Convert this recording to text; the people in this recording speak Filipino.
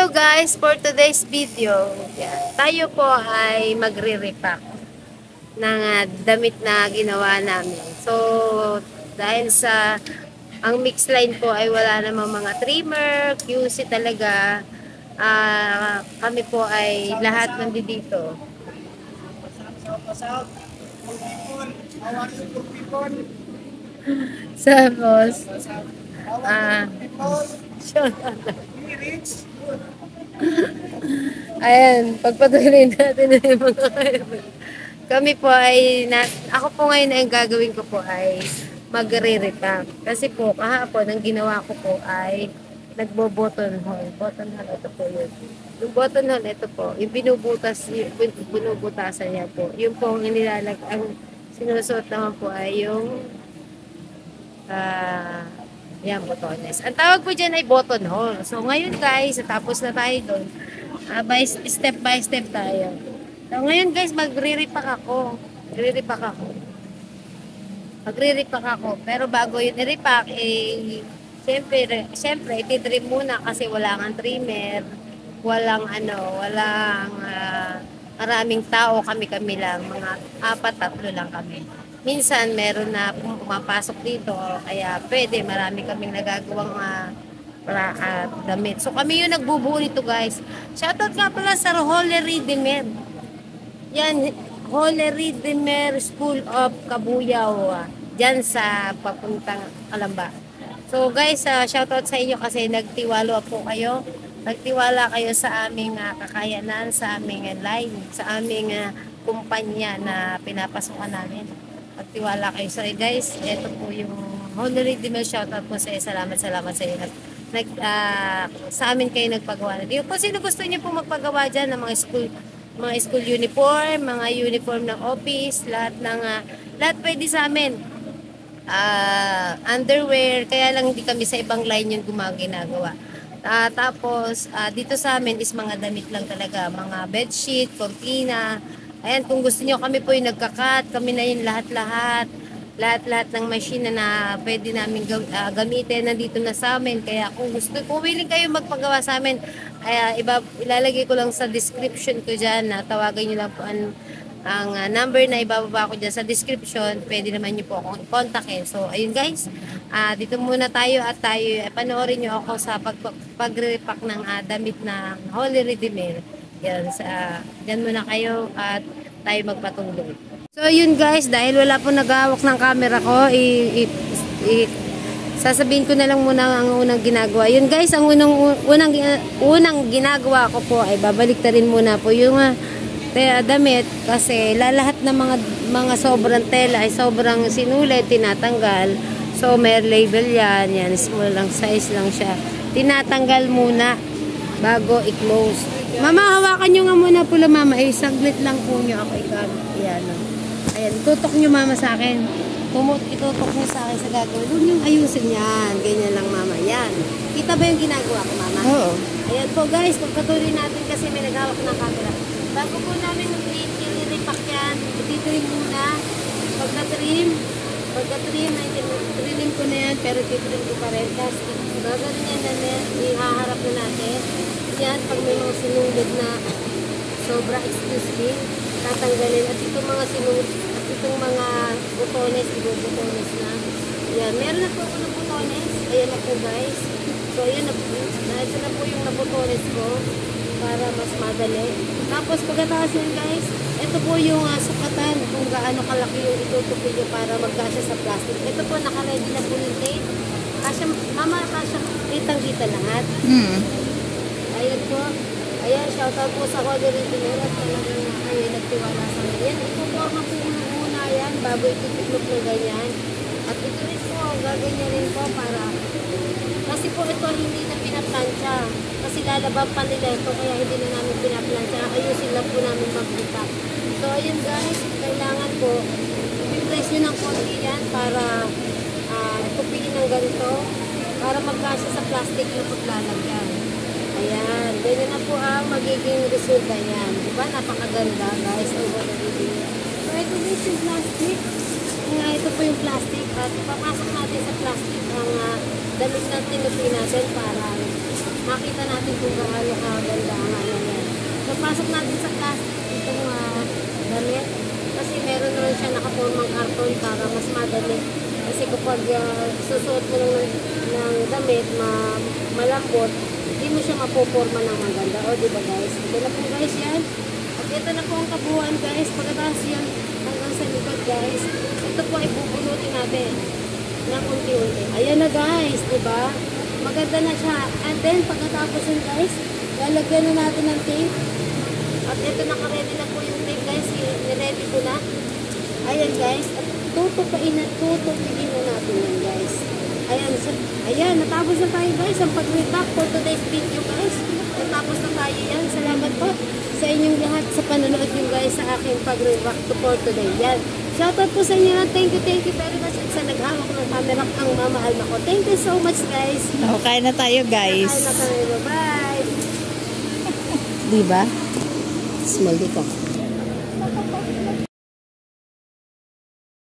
Hello guys, for today's video, tayo po ay magre-repack ng damit na ginawa namin. So, dahil sa ang mix line po ay wala namang mga trimmer, QC talaga, kami po ay lahat nandito. Sa boss, ayan, pagpatuloy natin na yung mga kami po ay, ako po ngayon ang gagawin ko po ay magre-repack. Kasi po, kahapon, ang ginawa ko po ay nagbo-button hole. Button hole, ito po yun. Yung button hole, ito po, yung binubutasan niya po. Yung po ang ang sinusuot naman po ay yung yan, botones. Ang tawag po dyan ay button hole. So, ngayon guys, tapos na tayo doon. Step by step tayo. So, ngayon guys, magre-repack ako. Magre-repack ako. Pero bago yun i-repack, siyempre, ititrim muna kasi wala kang trimmer. Walang maraming tao, kami lang. Mga 4-3 lang kami. Minsan, meron na pumapasok dito, kaya pwede, marami kaming nagagawang damit. So, kami yung nagbubuo nito, guys. Shoutout nga pala sa Holy Redeemer. Yan, Holy Redeemer School of Kabuyao. Diyan sa papuntang Kalamba. So, guys, shoutout sa inyo kasi nagtiwala po kayo. Nagtiwala kayo sa aming kakayanan, sa aming line, sa aming kumpanya na pinapasukan namin. Magtiwala kayo. So guys, ito po yung Holy Redeemer, shoutout po sa iyo. Salamat sa iyo. Sa amin kayo nagpagawa na. Kung sino gusto niyo po magpagawa dyan ng mga school uniform, mga uniform ng office, lahat pwede sa amin. Underwear, kaya lang hindi kami sa ibang line yung ginagawa. Tapos, dito sa amin is mga damit lang talaga. Mga bedsheet, cortina. Ayan, kung gusto niyo, kami po yung nagkakat. Kami na yung lahat-lahat ng machine na pwede namin gamitin nandito na sa amin. Kaya kung willing kayo magpagawa sa amin, ilalagay ko lang sa description ko dyan. Tawagan niyo lang po ang number na ibababa ko dyan sa description. Pwede naman niyo po akong kontakin. So, ayun guys, dito muna tayo at panoorin niyo ako sa pag-repack ng damit ng Holy Redeemer. Yan, dyan muna kayo at tayo magpatuloy. So yun guys, dahil wala po naghahawak ng camera ko, sasabihin ko na lang muna ang unang ginagawa. Yun guys, ang unang ginagawa ko po ay babalik rin muna po yung damit kasi lahat ng mga sobrang tela ay sobrang sinulit, tinatanggal. So may label yan, small lang size lang siya. Tinatanggal muna bago i-close. Mama, hawakan nyo nga muna pula mama. Saglit lang po nyo ako ikamit. Ayan, tutok nyo mama sa akin. Itutok nyo sa akin sa gagawin. Huwag nyo ayusin yan. Ganyan lang mama. Yan. Kita ba yung ginagawa ko mama? Oo. Ayan po guys, pagpatuloy natin kasi may naghawak ng camera. Bago po namin i-repack yan, ititrim muna. Pagka-trim ko na yan, pero titrim ko pa rin. Tapos, gagawin yan na ihaharap na natin. Yan, pag may mga sinulid na sobra, excuse me, tatanggalin. At itong mga butones, ibubutones na. Yan, meron na po ako ng butones. Ayan na po guys. So, ayan na po. Ito na po yung nabutones ko para mas madali. Tapos, pagkatapos yan guys, ito po yung sukatan kung gaano kalaki yung itutupi nyo para magkasya sa plastic. Ito po, naka-ready na po yung tape. Mama, kasya, kitang-kita lahat. Ayan po. Ayan, shoutout po sa Holy Redeemer at talagang kayo nagtiwala sa amin. Yan, ipuporma po muna yan, bago itipiklop na ganyan. At ito rin po, gaganyan rin po para, kasi po ito hindi na pinaplansya. Kasi lalabang pa nila ito, kaya hindi na namin pinaplansya. Ayusin lang po namin mag-repack. So, ayun guys, kailangan po, i-press nyo ng konti yan para itupiin ng ganito, para magkasya sa plastic na paglalagyan. Ayan, ganyan na po ang magiging resulta yan. Diba? Napakaganda guys. So, ito din yung plastic. Ito po yung plastic. At papasok natin sa plastic ang damit na tinupi natin para makita natin kung gaano kaganda ang ano yan. Napasok natin sa plastic itong damit. Kasi meron naman siya nakapormang karton para mas madali. Kasi kapag susuot mo ng damit, malambot, hindi mo siya mapoporma ng maganda. O, diba guys? Ito na po guys yan. At ito na po ang kabuuan guys. Pagkatapos yan hanggang sa likod guys. Ito po ay bubunutin natin ng unti-unti. Ayan na guys, diba? Maganda na siya. And then, pagkatapos yun guys, lalagyan na natin ng tape. At ito naka-ready na po yung tape guys. Niready ko na. Ayan guys. At tutupigin na natin yan guys. Ayan, natapos na tayo guys. Ang pag-reback for today's video guys. Natapos na tayo yan. Salamat po sa inyong lahat sa panonood nyo guys sa aking pag-reback for today. Yan. Shoutout po sa inyo na thank you very much. At sa naghawak ng camera ang mamahal na ko. Thank you so much guys. Kain na tayo guys. Kain na tayo. Bye. Diba? Small dito.